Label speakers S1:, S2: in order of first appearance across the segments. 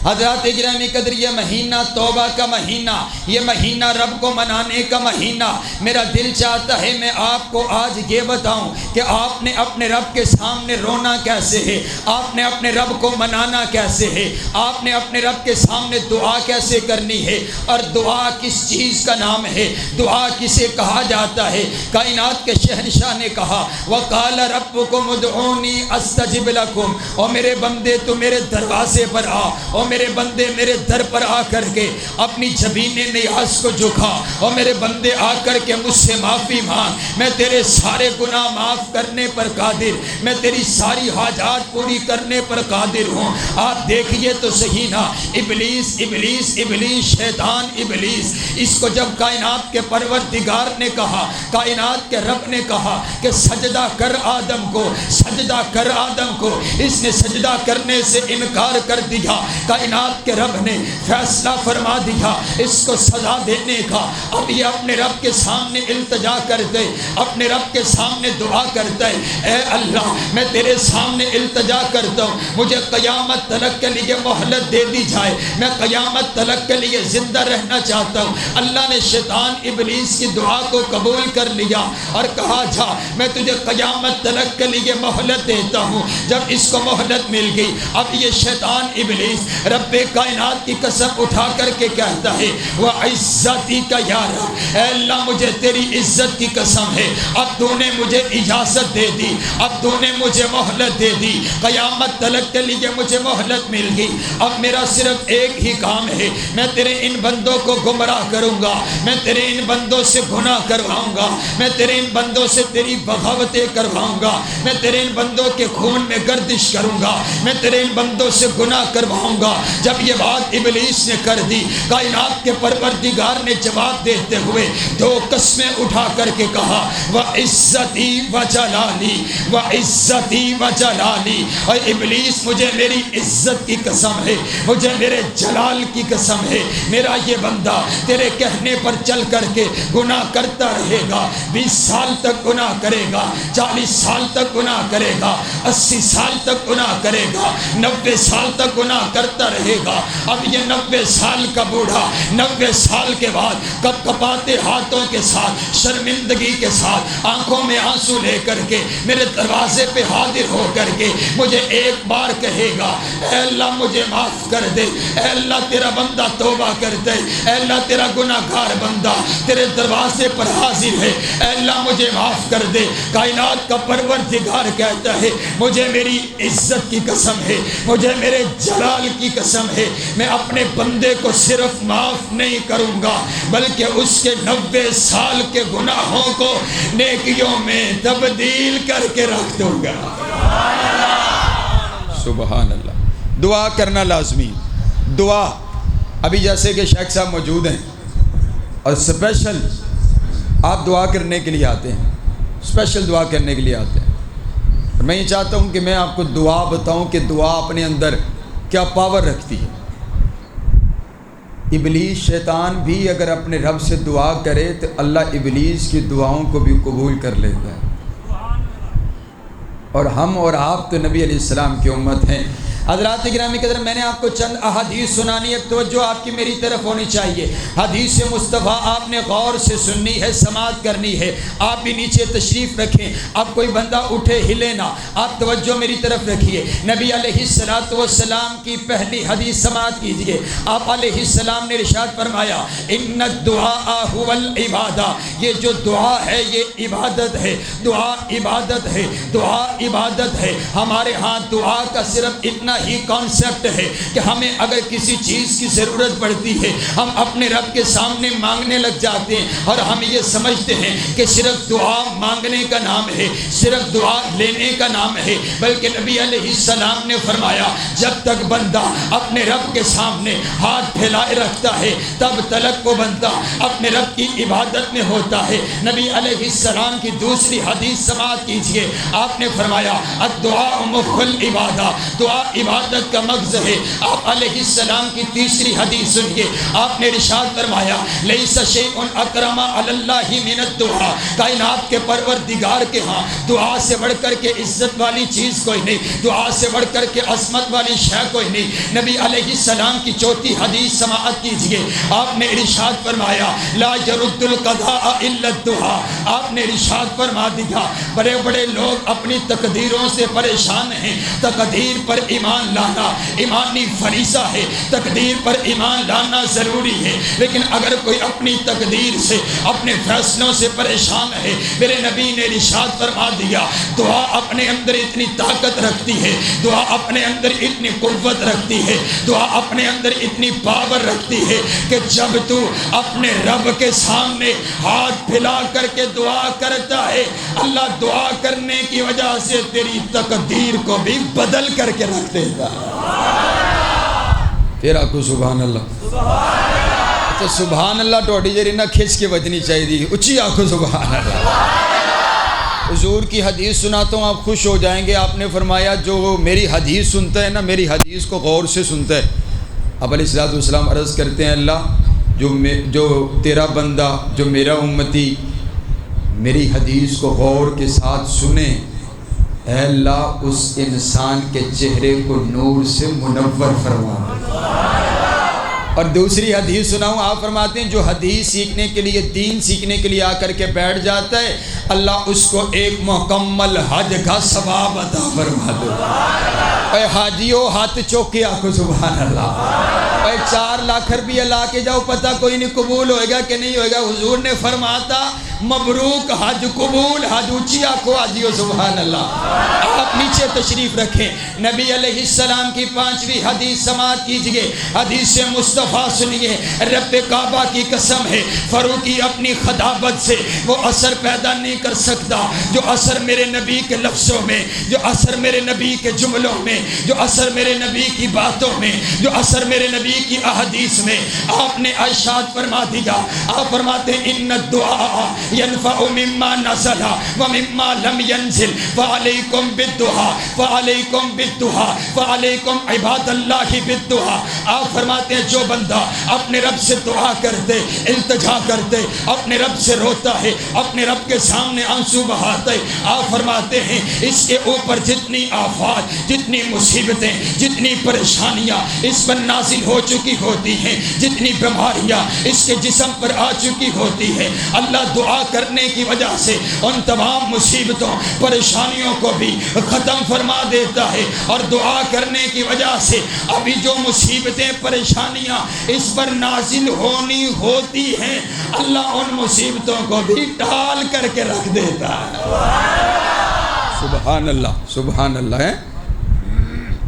S1: حضرات گرامی قدر یہ مہینہ توبہ کا مہینہ، یہ مہینہ رب کو منانے کا مہینہ۔ میرا دل چاہتا ہے میں آپ کو آج یہ بتاؤں کہ آپ نے اپنے رب کے سامنے رونا کیسے ہے، آپ نے اپنے رب کو منانا کیسے ہے، آپ نے اپنے رب کے سامنے دعا کیسے کرنی ہے، اور دعا کس چیز کا نام ہے، دعا کسے کہا جاتا ہے۔ کائنات کے شہنشاہ نے کہا وَقَالَ رَبُّكُمُ ادْعُونِي أَسْتَجِبْ لَكُمْ، او میرے بندے تو میرے دروازے پر آ، او میرے بندے میرے در پر آ کر کے اپنی جبین نیاز کو جھکا، او میرے بندے آ کر کے مجھ سے معافی مانگ، میں تیرے سارے گناہ معاف کرنے پر قادر، میں تیری ساری حاجات پوری کرنے پر قادر ہوں۔ آپ دیکھیے تو صحیح نا، ابلیس ابلیس ابلیس شیطان ابلیس، اس کو جب کائنات کے پروردگار نے کہا، کائنات کے رب نے کہا کہ سجدہ کر آدم کو، سجدہ کر آدم کو، اس نے سجدہ کرنے سے انکار کر دیا۔ کائنات کے رب نے فیصلہ فرما دیا اس کو سزا دینے کا۔ اب یہ اپنے رب کے سامنے التجا کرتے، اپنے رب کے سامنے دعا کرتا ہے، اے اللہ میں تیرے سامنے التجا کرتا ہوں، مجھے قیامت تلک کے لیے مہلت دے دی جائے، میں قیامت تلک کے لیے زندہ رہنا چاہتا ہوں۔ اللہ نے شیطان ابلیس کی دعا کو قبول کر لیا اور کہا جا میں تجھے قیامت تلک کے لیے مہلت دیتا ہوں۔ جب اس کو مہلت مل گئی، اب یہ شیطان ابلیس رب کائنات کی قسم اٹھا کر کے کہتا ہے وَعِزَّتِكَ یا رب، اے اللہ مجھے تیری عزت کی قسم ہے، اب تو نے مجھے اجازت دے دی، اب تو نے مجھے مہلت دے دی، قیامت تلک کے لیے مجھے مہلت مل گئی، اب میرا صرف ایک ہی کام ہے، میں تیرے ان بندوں کو گمراہ کروں گا، میں تیرے ان بندوں سے گناہ کرواؤں گا، میں تیرے ان بندوں سے تیری بغاوتیں کرواؤں گا، میں تیرے ان بندوں کے خون میں گردش کروں گا، میں تیرے ان بندوں سے گناہ کرواؤں گا۔ جب یہ بات ابلیس نے کر دی، کائنات کے پروردگار نے جواب دیتے ہوئے دو قسمیں اٹھا کر کے کہا وَعِزَّتِي وَجَلَالِي وَعِزَّتِي وَجَلَالِي، اور ابلیس مجھے میری عزت کی قسم ہے، مجھے میرے جلال کی قسم ہے، میرا یہ بندہ تیرے کہنے پر چل کر کے گناہ کرتا رہے گا، 20 سال تک گناہ کرے گا، 40 سال تک گناہ کرے گا، 80 سال تک گناہ کرے گا، 90 سال تک گناہ کرتا رہے گا۔ اب یہ 90 سال کا بوڑھا 90 سال کے بعد کپ کپاتے ہاتھوں کے ساتھ، شرمندگی کے ساتھ، آنکھوں میں آنسو لے کر کے میرے دروازے پہ حاضر ہو کر کے مجھے ایک بار کہے گا اے اللہ مجھے معاف کر دے، اے اللہ تیرا بندہ توبہ کر دے، اے اللہ تیرا گناہ گار بندہ تیرے دروازے پر حاضر ہے، اے اللہ مجھے معاف کر دے۔ کائنات کا پروردگار کہتا ہے مجھے میری عزت کی قسم ہے، مجھے میرے جلال کی قسم ہے، میں اپنے بندے کو صرف معاف نہیں کروں گا بلکہ اس کے 90 سال کے گناہوں کو نیکیوں میں تبدیل کر کے رکھ دوں گا۔ سبحان اللہ۔ دعا کرنا لازمی، دعا ابھی جیسے کہ شیخ صاحب موجود ہیں اور اسپیشل آپ دعا کرنے کے لیے آتے ہیں، اسپیشل دعا کرنے کے لیے آتے ہیں۔ میں یہ چاہتا ہوں کہ میں آپ کو دعا بتاؤں کہ دعا اپنے اندر کیا پاور رکھتی ہے۔ ابلیس شیطان بھی اگر اپنے رب سے دعا کرے تو اللہ ابلیس کی دعاؤں کو بھی قبول کر لیتا ہے، اور ہم اور آپ تو نبی علیہ السلام کی امت ہیں۔ حضرات گرامی قدر، میں نے آپ کو چند احادیث سنانی ہے، توجہ آپ کی میری طرف ہونی چاہیے۔ حدیث مصطفیٰ آپ نے غور سے سننی ہے، سماعت کرنی ہے۔ آپ بھی نیچے تشریف رکھیں، اب کوئی بندہ اٹھے ہلے نہ، آپ توجہ میری طرف رکھیے۔ نبی علیہ السلام کی پہلی حدیث سماعت کیجیے۔ آپ علیہ السلام نے ارشاد فرمایا ان الدعاء هو العبادہ، یہ جو دعا ہے یہ عبادت ہے، دعا عبادت ہے، دعا عبادت ہے۔ ہمارے ہاں دعا کا صرف اتنا ہی کانسیپٹ ہے کہ ہمیں اگر کسی چیز کی ضرورت پڑتی ہے ہم اپنے رب کے سامنے مانگنے لگ جاتے ہیں، اور ہم یہ سمجھتے ہیں کہ صرف دعا مانگنے کا نام ہے، صرف دعا لینے کا نام ہے، بلکہ نبی علیہ السلام نے فرمایا جب تک بندہ اپنے رب کے سامنے ہاتھ پھیلائے رکھتا ہے تب تلک وہ بندہ اپنے رب کی عبادت میں ہوتا ہے۔ نبی علیہ السلام کی دوسری حدیث سماعت کیجیے۔ آپ نے فرمایا الدعاء مخ العبادہ، دعا عبادت کا مغز ہے۔ آپ علیہ السلام کی تیسری حدیث سنیے، آپ نے ارشاد فرمایا لیس شیء اکرم علی اللہ من الدعاء، کائنات کے پروردگار کے ہاں دعا سے بڑھ کر کے عزت والی چیز کوئی نہیں، دعا سے بڑھ کر کے عظمت والی شے کوئی نہیں۔ نبی علیہ السلام کی چوتھی حدیث سماعت کیجئے، آپ نے ارشاد فرمایا لا يرد القضاء الا الدعاء، آپ نے ارشاد فرما دیا بڑے بڑے لوگ اپنی تقدیروں سے پریشان ہیں، تقدیر پر ایمان لانا ایمانی فریضہ ہے، تقدیر پر ایمان لانا ضروری ہے، لیکن اگر کوئی اپنی تقدیر سے اپنے فیصلوں سے پریشان ہے، میرے نبی نے ارشاد فرما دیا دعا اپنے اندر اتنی طاقت رکھتی ہے، دعا اپنے اندر اتنی قوت رکھتی ہے، دعا اپنے اندر اتنی پاور رکھتی ہے کہ جب تو اپنے رب کے سامنے ہاتھ پھیلا کر کے دعا کرتا ہے، اللہ دعا کرنے کی وجہ سے تیری تقدیر کو بھی بدل کر کے رکھ دیتا ہے۔ پھر آکو سبحان اللہ، اچھا سبحان اللہ ٹوٹی جری نہ کھچ کے بجنی چاہیے دی، اچھی آکو سبحان اللہ۔ حضور کی حدیث سناتا ہوں، آپ خوش ہو جائیں گے۔ آپ نے فرمایا جو میری حدیث سنتا ہے نا، میری حدیث کو غور سے سنتا ہے، اب علیہ السلام عرض کرتے ہیں اللہ جو تیرا بندہ، جو میرا امتی میری حدیث کو غور کے ساتھ سنے، اے اللہ اس انسان کے چہرے کو نور سے منور فرما۔ اور دوسری حدیث سناؤں، آپ فرماتے ہیں جو حدیث سیکھنے کے لیے، دین سیکھنے کے لیے آ کر کے بیٹھ جاتا ہے، اللہ اس کو ایک مکمل حج کا ثواب عطا فرما دو۔ اے حاجیو ہاتھ چوکے آکھو سبحان اللہ۔ اے 4 لاکھ روپیہ لا کے جاؤ، پتہ کوئی نہیں قبول ہوئے گا کہ نہیں ہوئے گا۔ حضور نے فرماتا مبروک حج، قبول حج، اونچی آنکھوں حاجیو سبحان اللہ۔ آپ نیچے تشریف رکھیں، نبی علیہ السلام کی 5ویں حدیث سماعت کیجئے، حدیث مصطفیٰ سنیے، رب کعبہ کی قسم ہے فاروقی اپنی خطابت سے وہ اثر پیدا نہیں کر سکتا جو اثر میرے نبی کے لفظوں میں، جو اثر میرے نبی کے جملوں میں، جو اثر میرے نبی کی باتوں میں، جو اثر میرے نبی کی احادیث میں۔ آپ نے ارشاد فرما دیا، آپ فرماتے ہیں ان الدعاء ينفع مما نزل ومما لم ينزل فعليكم بالدعاء فعليكم بالدعاء فعليكم عباد اللہ بالدعاء۔ آپ فرماتے ہیں جو بندہ اپنے رب سے دعا کرتے، التجا کرتے، اپنے رب سے روتا ہے، اپنے رب کے سامنے آنسو بہاتے، آپ فرماتے ہیں اس کے اوپر جتنی آفات، جتنی مصیبتیں، جتنی پریشانیاں اس پر نازل ہو چکی ہوتی ہیں، جتنی بیماریاں اس کے جسم پر آ چکی ہوتی ہے، اللہ دعا کرنے کی وجہ سے ان تمام مصیبتوں، پریشانیوں کو بھی ختم فرما دیتا ہے، اور دعا کرنے کی وجہ سے ابھی جو مصیبتیں، پریشانیاں اس پر نازل ہونی ہوتی ہیں، اللہ ان مصیبتوں کو بھی ٹال کر کے رکھ دیتا ہے۔ سبحان اللہ، سبحان اللہ ہے۔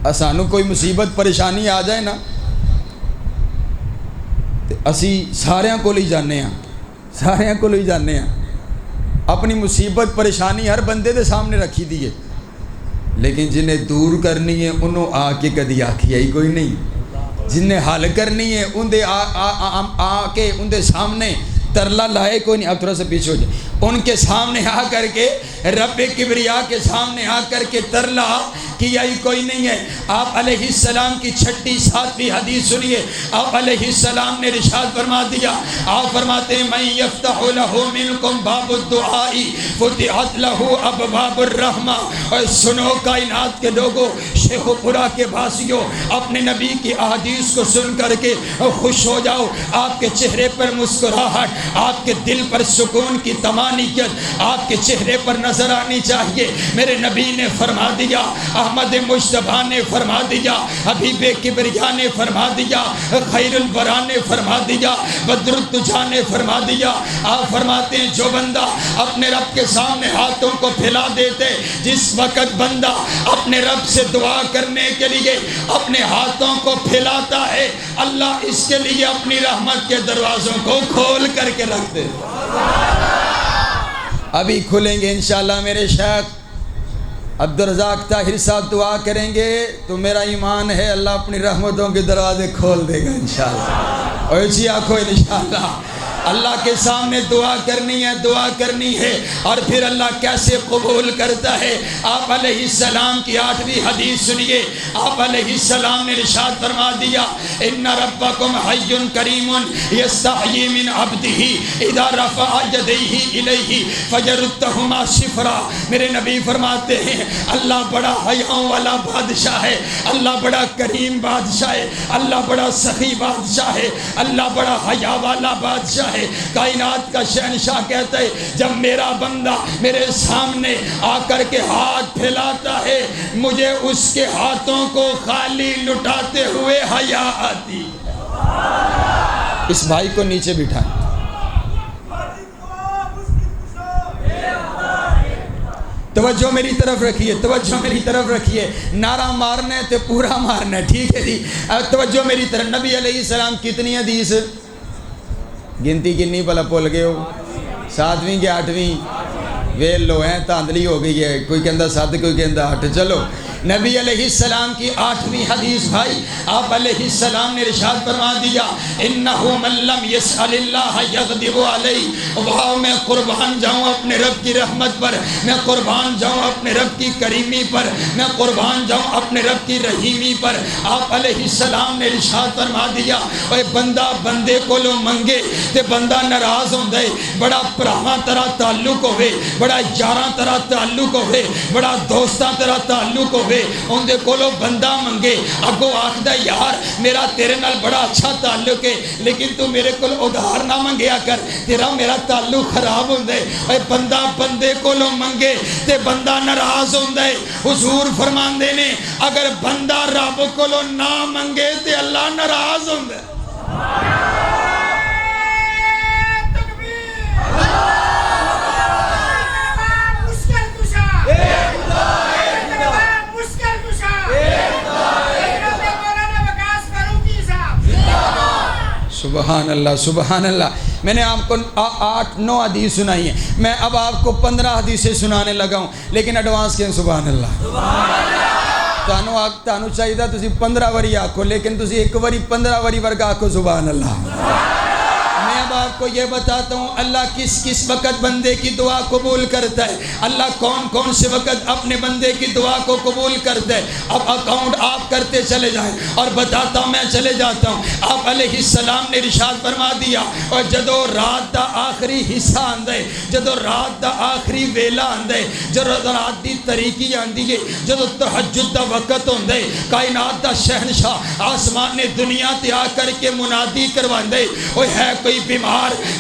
S1: اسانو کوئی مصیبت پریشانی آ جائے نا تے اسی ساریاں کو لئی جانے ہیں، ساریاں کو لئی جانے ہیں، اپنی مصیبت پریشانی ہر بندے دے سامنے رکھی دیئے، لیکن جنہیں دور کرنی ہے انہوں آ کے کدی آکھی آئی کوئی نہیں، جنہیں حل کرنی ہے ان دے آ کے ان دے سامنے ترلا لائے کوئی نہیں۔ اب تھوڑا سا پیچھے ہو جائے، ان کے سامنے آ کر کے رب کبریا کے سامنے آ کر کے ترلا کیا ہی کوئی نہیں ہے۔ آپ علیہ السلام کی 6 7ویں حدیث سنیے، آپ علیہ السلام نے ارشاد فرما دیا، آپ فرماتے ہیں من یفتح لہ منکم باب الدعاء فتحت لہ ابواب الرحمہ۔ اور سنو کائنات کے لوگوں، شیخ پورہ کے باسیوں، اپنے نبی کی احادیث کو سن کر کے خوش ہو جاؤ، آپ کے چہرے پر مسکراہٹ، آپ کے دل پر سکون کی طمانینت آپ کے چہرے پر نظر آنی چاہیے۔ میرے نبی نے فرما دیا، احمد مجتبیٰ نے فرما دیا، حبیب کبریا نے فرما دیا، خیر الورا نے فرما دیا، بدر الدجا نے فرما دیا۔ آپ فرماتے ہیں جو بندہ اپنے رب کے سامنے ہاتھوں کو پھیلا دیتے، جس وقت بندہ اپنے رب سے دعا کرنے کے لیے اپنے ہاتھوں کو پھیلاتا ہے، اللہ اس کے لیے اپنی رحمت کے دروازوں کو کھول کر کے رکھ دے۔ ابھی کھلیں گے انشاءاللہ۔ میرے شیخ عبدالرزاق طاہر صاحب دعا کریں گے تو میرا ایمان ہے اللہ اپنی رحمتوں کے دروازے کھول دے گا انشاءاللہ۔ اور اسی آنکھوں انشاءاللہ اللہ کے سامنے دعا کرنی ہے اور پھر اللہ کیسے قبول کرتا ہے۔ آپ علیہ السلام کی 8ویں حدیث سنیے، آپ علیہ السلام نے ارشاد فرما دیا ان ربکم حی کریم یستحیی من عبدہ اذا رفع یدیہ الیہ فیردہما صفرا۔ میرے نبی فرماتے ہیں اللہ بڑا حیاؤں والا بادشاہ ہے، اللہ بڑا کریم بادشاہ ہے، اللہ بڑا سخی بادشاہ ہے، اللہ بڑا حیا والا بادشاہ ہے۔ کائنات کا شہنشاہ کہتا ہے جب میرا بندہ میرے سامنے آ کر کے ہاتھ پھیلاتا ہے مجھے اس کے ہاتھوں کو خالی لٹاتے ہوئے حیا آتی۔ اس بھائی کو نیچے بٹھائیں۔ توجہ میری طرف رکھیے، توجہ میری طرف رکھیے، نعرہ مارنا ہے تو پورا مارنا ہے، ٹھیک ہے جی۔ توجہ میری طرف، نبی علیہ السلام کتنی حدیث گنتی کنی بھلا بھول گئے ہو؟ 7ویں کہ 8ویں؟ ویل لو ہیں تاندلی ہو گئی ہے، کوئی کہندہ 7 کوئی کہندہ 8۔ چلو نبی علیہ السلام کی 8ویں حدیث بھائی، آپ علیہ السلام نے ارشاد فرما دیا انہو من لم یسأل اللہ یغضب علیہ۔ واہ میں قربان جاؤں اپنے رب کی رحمت پر، میں قربان جاؤں اپنے رب کی کریمی پر، میں قربان جاؤں اپنے رب کی رحیمی پر۔ آپ علیہ السلام نے ارشاد فرما دیا اے بندہ بندے کو لو منگے تے بندہ ناراض ہوندے، بڑا پراواں طرح تعلق ہوئے، بڑا یاراں طرح تعلق ہوئے، بڑا دوستاں طرح تعلق ہوئے، اندے کولو بندہ منگے اگو آکھدا یار میرا تیرے نال بڑا اچھا تعلق ہے لیکن تو میرے کول ادھار نہ منگیا کر، تیرا میرا تعلق خراب ہوندے۔ اے بندہ بندے کولو منگے تے بندہ ناراض ہوندے۔ حضور فرماندے نے اگر بندہ رب کولو نہ منگے تے اللہ ناراض ہوندے۔ سبحان اللہ سبحان اللہ۔ میں نے آپ کو 8-9 حدیث سنائی ہیں، میں اب آپ کو 15 حدیثیں سنانے لگا ہوں، لیکن ایڈوانس کہیں سبحان اللہ۔ تانوں چاہیے تسی 15 واری آکھو لیکن تسی ایک واری 15 واری ورگا آکھو سبحان اللہ۔ میں اب آپ کو یہ بتاتا ہوں اللہ کس کس وقت بندے کی دعا قبول کرتا ہے، اللہ کون کون سے وقت اپنے بندے کی دعا کو قبول کرتا ہے۔ اب اکاؤنٹ آپ کرتے چلے جائیں اور بتاتا ہوں، میں چلے جاتا ہوں۔ آپ علیہ السلام نے ارشاد فرما دیا اور جدو رات دا آخری حصہ آندے، جدو رات دا آخری ویلا آندے، جدو رات دی تاریکی آندی ہے، جدو تہجد دا وقت ہوندے، کائنات دا شہنشاہ آسمان نے دنیا تے آ کر کے منادی کرواندے اوہ ہے کوئی بیمار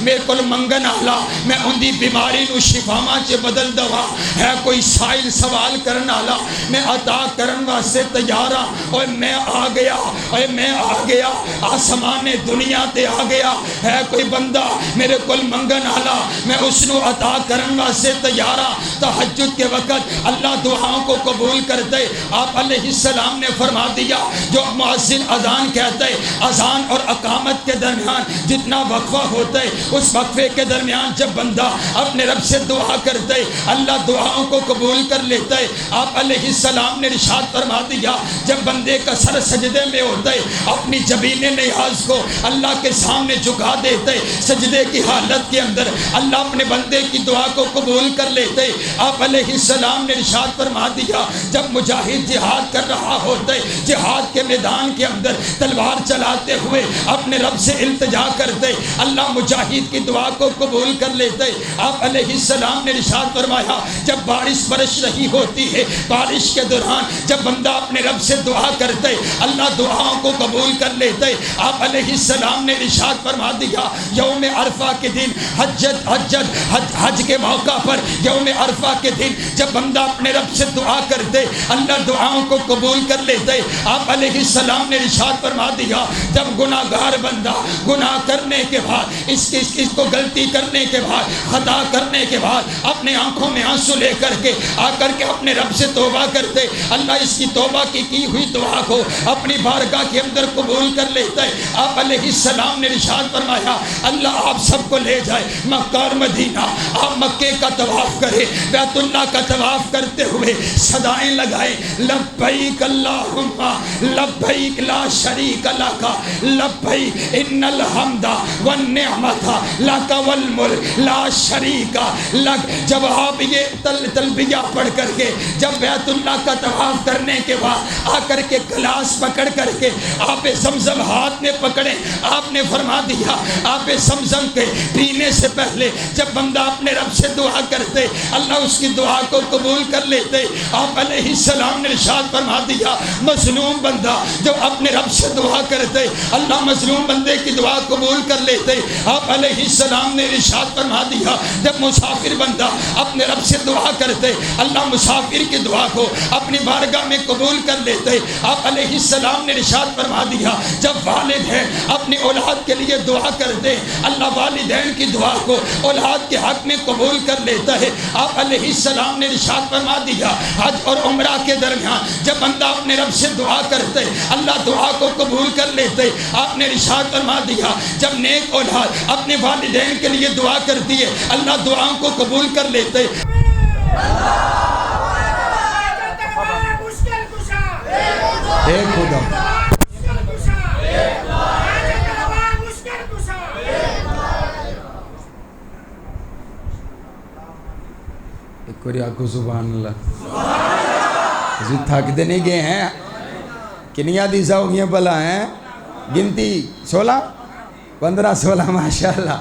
S1: میرے کول منگن آلا میں ان دی بیماری نو شفاواں چ بدل دوا، ہے کوئی سائل سوال کرن آلا میں عطا کرن واسطے تیار ہاں۔ اوہ میں آ گیا، اوہ میں آ گیا، آسمان دنیا تے آ گیا، ہے کوئی بندہ میرے کول منگن آلا میں اس نو عطا کرن واسطے تیار ہاں۔ تہجد کے وقت اللہ دعاؤں کو قبول کرتے۔ آپ علیہ السلام نے فرما دیا جو مؤذن اذان کہتے اذان اور اقامت کے درمیان جتنا وقفہ ہوتا ہے اس وقفے کے درمیان جب بندہ اپنے رب سے دعا کرتے اللہ دعاؤں کو قبول کر لیتا ہے۔ آپ علیہ السلام نے ارشاد فرما دیا جب بندے کا سر سجدے میں ہوتا ہے اپنی جبین نیاز کو اللہ کے سامنے جھکا دیتے، سجدے کی حالت کے اندر اللہ اپنے بندے کی دعا کو قبول کر لیتے۔ آپ علیہ السلام نے ارشاد فرما دیا جب مجاہد جہاد کر رہا ہوتا ہے جہاد کے میدان کے اندر تلوار چلاتے ہوئے اپنے رب سے التجا کرتے اللہ مجاہد کی دعا کو قبول کر لیتے۔ آپ علیہ السلام نے ارشاد فرمایا جب بارش برس رہی ہوتی ہے بارش کے دوران جب بندہ اپنے رب سے دعا کرتے اللہ دعاؤں کو قبول کر لیتے۔ آپ علیہ السلام نے ارشاد فرما دیا یوم عرفہ کے دن حج کے موقع پر یوم عرفہ کے دن جب بندہ اپنے رب سے دعا کرتے اللہ دعاؤں کو قبول کر لیتے۔ آپ علیہ السلام نے ارشاد فرما دیا جب گناہگار بندہ گناہ کرنے کے بعد اس کو غلطی کرنے کے بعد خطا کرنے کے بعد اپنے آنکھوں میں آنسو لے کر کے آ کر کے اپنے رب سے توبہ کرتے اللہ اس کی توبہ کی ہوئی دعا کو اپنی بارگاہ کے اندر قبول کر لیتا ہے۔ آپ علیہ السلام نے ارشاد فرمایا اللہ آپ سب کو لے جائے مکہ اور مدینہ، آپ مکے کا طواف کرے بیت اللہ کا طواف کرتے ہوئے صدائیں لگائے لبیک اللہم لبیک لا شریک لک لبیک ان الحمد والنعمت النعمت لک والملک لا شریک لک۔ جب آپ یہ تلبیہ پڑھ کر کے جب بیت اللہ کا طواف کرنے کے بعد آ کر کے گلاس پکڑ کر کے آپ زمزم ہاتھ میں پکڑے، آپ نے فرما دیا آپ زمزم کے پینے سے پہلے جب بندہ اپنے رب سے دعا کرتے اللہ اس کی دعا کو قبول کر لیتے۔ آپ علیہ السلام نے ارشاد فرما دیا مظلوم بندہ جب اپنے رب سے دعا کرتے اللہ مظلوم بندے کی دعا قبول کر لیتے۔ آپ علیہ السلام نے ارشاد فرما دیا جب مسافر بندہ اپنے رب سے دعا کرتے اللہ مسافر کی دعا کو اپنی بارگاہ میں قبول کر لیتے۔ آپ علیہ السلام نے ارشاد فرما دیا جب والد ہے اپنی اولاد کے لیے دعا کرتے اللہ والدین کی دعا کو اولاد کے حق میں قبول کر لیتا ہے۔ آپ علیہ السلام نے ارشاد فرما دیا حج اور عمرہ کے درمیان جب بندہ اپنے رب سے دعا کرتے اللہ دعا کو قبول کر لیتے۔ آپ نے ارشاد فرما دیا جب نیک اولاد اپنے والدین کے لیے دعا کرتی ہے اللہ دعاؤں کو قبول کر لیتے۔ اے خدا ایک اور آکو سبحان اللہ تھک دے نہیں گئے ہیں کنی حدیثہ ہو گئیں بلا ہیں گنتی 16 15 16 ماشاءاللہ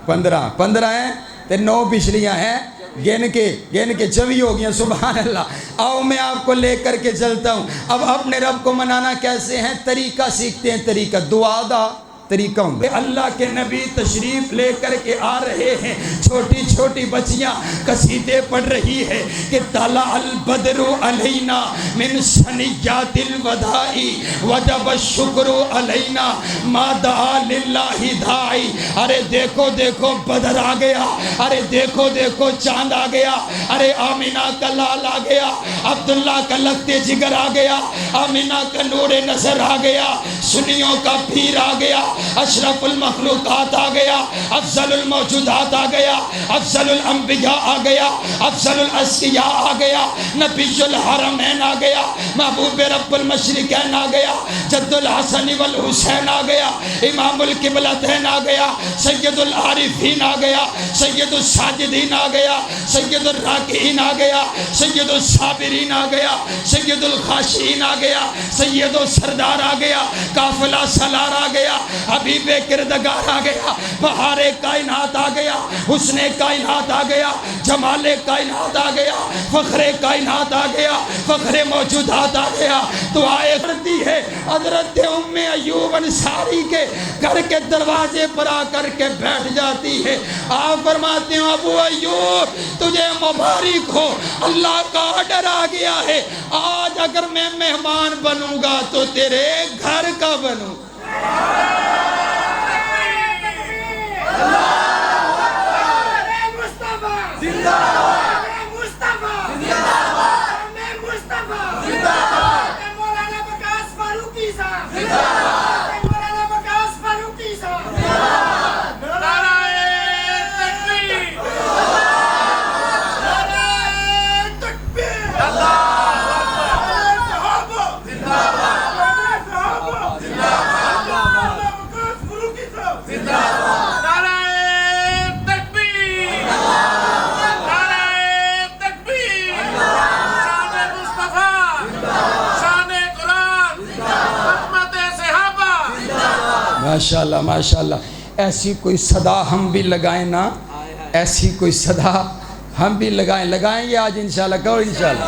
S1: 15 ہیں تے 9 پچھلیاں ہیں گن کے 24 ہو گیا سبحان اللہ۔ آؤ میں آپ کو لے کر کے چلتا ہوں۔ اب اپنے رب کو منانا کیسے ہیں طریقہ سیکھتے ہیں، طریقہ دعا دا طریقہ ہوں۔ اللہ کے نبی تشریف لے کر کے آ رہے ہیں، چھوٹی چھوٹی بچیاں قصیدے پڑھ رہی ہے کہ طلع البدر علینا من ثنیات الوداع وجب الشکر علینا ما دعا للہ داعی۔ ارے دیکھو دیکھو بدر آ گیا، ارے دیکھو دیکھو چاند آ گیا، ارے آمینہ کا لال آ گیا، عبداللہ کا لگتے جگر آ گیا، آمینہ کا نور نظر آ گیا، سنیوں کا پیر آ گیا، اشرف المخلوقات آ گیا، افضل الموجودات آ گیا، افضل الانبیاء آ گیا، افضل الاسقیاء آ گیا، نبی الحرمین آ گیا، محبوب رب المشرقین آ گیا، جد الحسن والحسین آ گیا، امام القبلتین آ گیا، سید العارفین آ گیا، سید الساجدین آ گیا، سید الراکعین آ گیا، سید الصابرین آ گیا، سید الخاشعین آ گیا، سید السردار آ گیا، قافلہ سالار آ گیا، حبیب کردگار آ گیا، بہار کائنات آ گیا، حسن کائنات آ گیا، جمال کائنات آ گیا، فخر کائنات آ گیا، فخر موجودات آ گیا۔ دعائیں کرتی ہے حضرت ام ایوب انصاری کے گھر کے دروازے پر آ کر کے بیٹھ جاتی ہے۔ آپ فرماتے ہیں ابو ایوب تجھے مبارک ہو، اللہ کا آرڈر آ گیا ہے، آج اگر میں مہمان بنوں گا تو تیرے گھر کا بنوں۔ ماشاءاللہ ماشاءاللہ، ایسی کوئی صدا ہم بھی لگائیں نا، ایسی کوئی صدا ہم بھی لگائیں گے آج انشاءاللہ، کہو انشاءاللہ،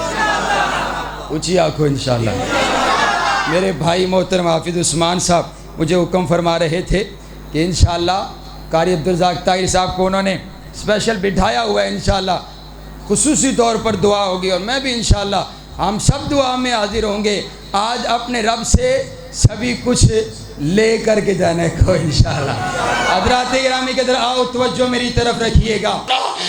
S1: اونچی آنکھوں انشاءاللہ۔ میرے بھائی محترم حافظ عثمان صاحب مجھے حکم فرما رہے تھے کہ انشاءاللہ قاری عبدالرزاق طاہر صاحب کو انہوں نے اسپیشل بٹھایا ہوا ہے، انشاءاللہ خصوصی طور پر دعا ہوگی، اور میں بھی انشاءاللہ ہم سب دعا میں حاضر ہوں گے۔ آج اپنے رب سے سبھی کچھ لے کر کے جانے کو انشاءاللہ۔ حضرات گرامی کے در آؤ توجہ میری طرف رکھیے گا۔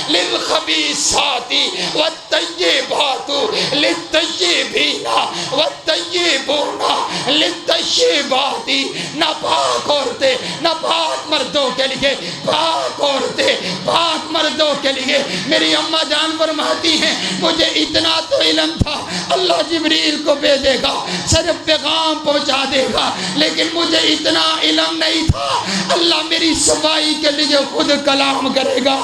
S1: للخبیثات والطیبات للطیبین والطیبون للطیبات۔ ناپاک عورتیں ناپاک مردوں کے لیے، پاک عورتیں پاک مردوں کے لیے۔ میری اماں جان فرماتی ہیں مجھے اتنا تو علم تھا اللہ جبریل کو بھیجے گا، صرف پیغام پہنچا دے گا، لیکن مجھے اتنا علم نہیں تھا اللہ میری صفائی کے لیے خود کلام کرے گا،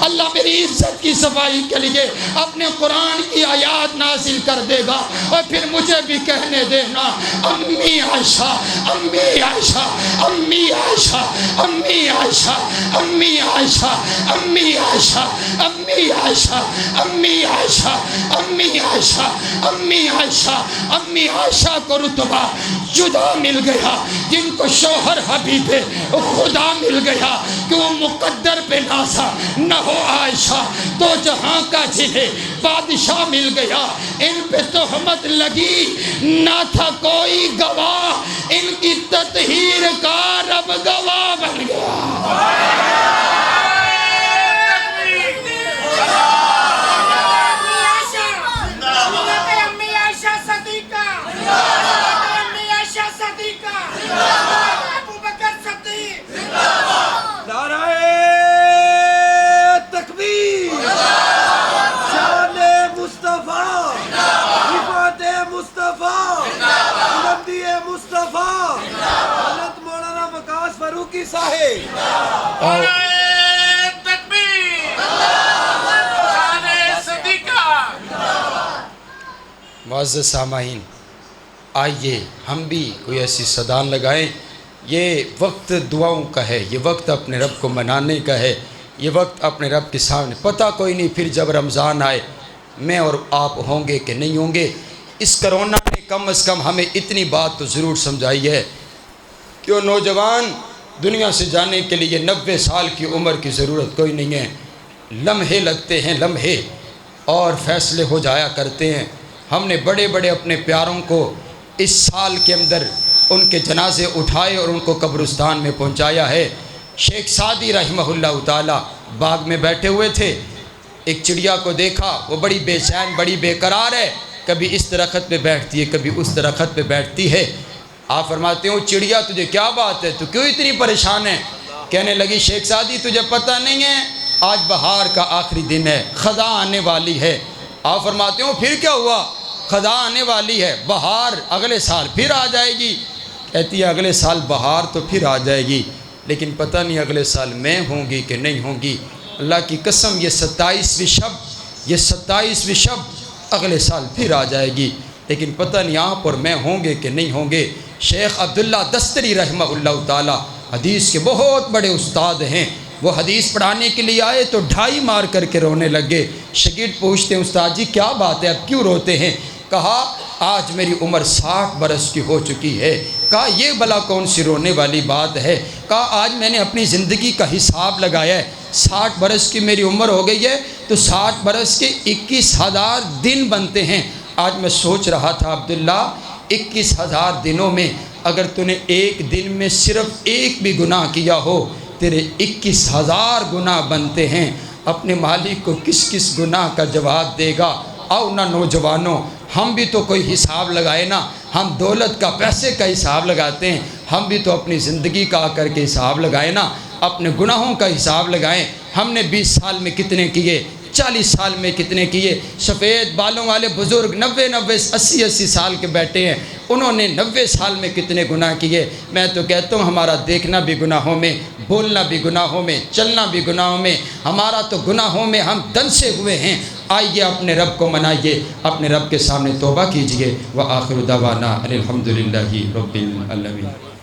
S1: اللہ میری عزت کی صفائی کے لیے اپنے قرآن کی آیات نازل کر دے گا، اور پھر مجھے بھی کہنے دینا امی عائشہ، امی عائشہ، امی عائشہ، امی عائشہ، امی عائشہ، امی عائشہ، امی عائشہ، امی عائشہ، امی عائشہ، امی عائشہ، امی عائشہ کو رتبہ جدا مل گیا، جن کو شوہر حبیب خدا مل گیا کہ وہ مقدر پہ نازا نہ ہو عائشہ، تو جہاں کا جنہیں بادشاہ مل گیا، ان پہ تہمت لگی نہ تھا کوئی گواہ، ان کی تطہیر کا رب گواہ بن گیا۔ معزز سامعین، آئیے ہم بھی کوئی ایسی صدان لگائیں۔ یہ وقت دعاؤں کا ہے، یہ وقت اپنے رب کو منانے کا ہے، یہ وقت اپنے رب کے سامنے، پتہ کوئی نہیں پھر جب رمضان آئے میں اور آپ ہوں گے کہ نہیں ہوں گے۔ اس کرونا نے کم از کم ہمیں اتنی بات تو ضرور سمجھائی ہے کہ وہ نوجوان دنیا سے جانے کے لیے 90 سال کی عمر کی ضرورت کوئی نہیں ہے، لمحے لگتے ہیں، لمحے، اور فیصلے ہو جایا کرتے ہیں۔ ہم نے بڑے بڑے اپنے پیاروں کو اس سال کے اندر ان کے جنازے اٹھائے اور ان کو قبرستان میں پہنچایا ہے۔ شیخ سعدی رحمہ اللہ تعالی باغ میں بیٹھے ہوئے تھے، ایک چڑیا کو دیکھا، وہ بڑی بے چین، بڑی بے قرار ہے، کبھی اس درخت پہ بیٹھتی ہے، کبھی اس درخت پہ بیٹھتی ہے۔ آپ فرماتے ہیں چڑیا تجھے کیا بات ہے، تو کیوں اتنی پریشان ہے؟ کہنے لگی شیخ سعدی تجھے پتہ نہیں ہے آج بہار کا آخری دن ہے، خزاں آنے والی ہے۔ آپ فرماتے ہو پھر کیا ہوا؟ خزاں آنے والی ہے، بہار اگلے سال پھر آ جائے گی۔ کہتی ہے اگلے سال بہار تو پھر آ جائے گی، لیکن پتہ نہیں اگلے سال میں ہوں گی کہ نہیں ہوں گی۔ اللہ کی قسم یہ 27ویں شب اگلے سال پھر آ جائے گی، لیکن پتہ نہیں آپ اور میں ہوں گے کہ نہیں ہوں گے۔ شیخ عبداللہ دستری رحمہ اللہ تعالی حدیث کے بہت بڑے استاد ہیں، وہ حدیث پڑھانے کے لیے آئے تو ڈھائی مار کر کے رونے لگے۔ شاگرد پوچھتے ہیں استاد جی کیا بات ہے، اب کیوں روتے ہیں؟ کہا آج میری عمر 60 برس کی ہو چکی ہے۔ کہا یہ بلا کون سی رونے والی بات ہے؟ کہا آج میں نے اپنی زندگی کا حساب لگایا ہے، 60 برس کی میری عمر ہو گئی ہے تو 60 برس کے 21,000 دن بنتے ہیں۔ آج میں سوچ رہا تھا عبداللہ 21,000 دنوں میں اگر تو نے ایک دن میں صرف ایک بھی گناہ کیا ہو تیرے 21,000 گناہ بنتے ہیں۔ اپنے مالک کو کس کس گناہ کا جواب دے گا؟ آؤ نہ نوجوانوں، ہم بھی تو کوئی حساب لگائے نا، ہم دولت کا پیسے کا حساب لگاتے ہیں، ہم بھی تو اپنی زندگی کا آ کر کے حساب لگائے نا، اپنے گناہوں کا حساب لگائیں۔ ہم نے 20 سال میں کتنے کیے، 40 سال میں کتنے کیے؟ سفید بالوں والے بزرگ 90 80 سال کے بیٹھے ہیں، انہوں نے 90 سال میں کتنے گناہ کیے؟ میں تو کہتا ہوں ہمارا دیکھنا بھی گناہوں میں، بولنا بھی گناہوں میں، چلنا بھی گناہوں میں، ہمارا تو گناہوں میں ہم دنسے ہوئے ہیں۔ آئیے اپنے رب کو منائیے، اپنے رب کے سامنے توبہ کیجئے۔ وآخر دعوانا ان الحمدللہ رب العالمین۔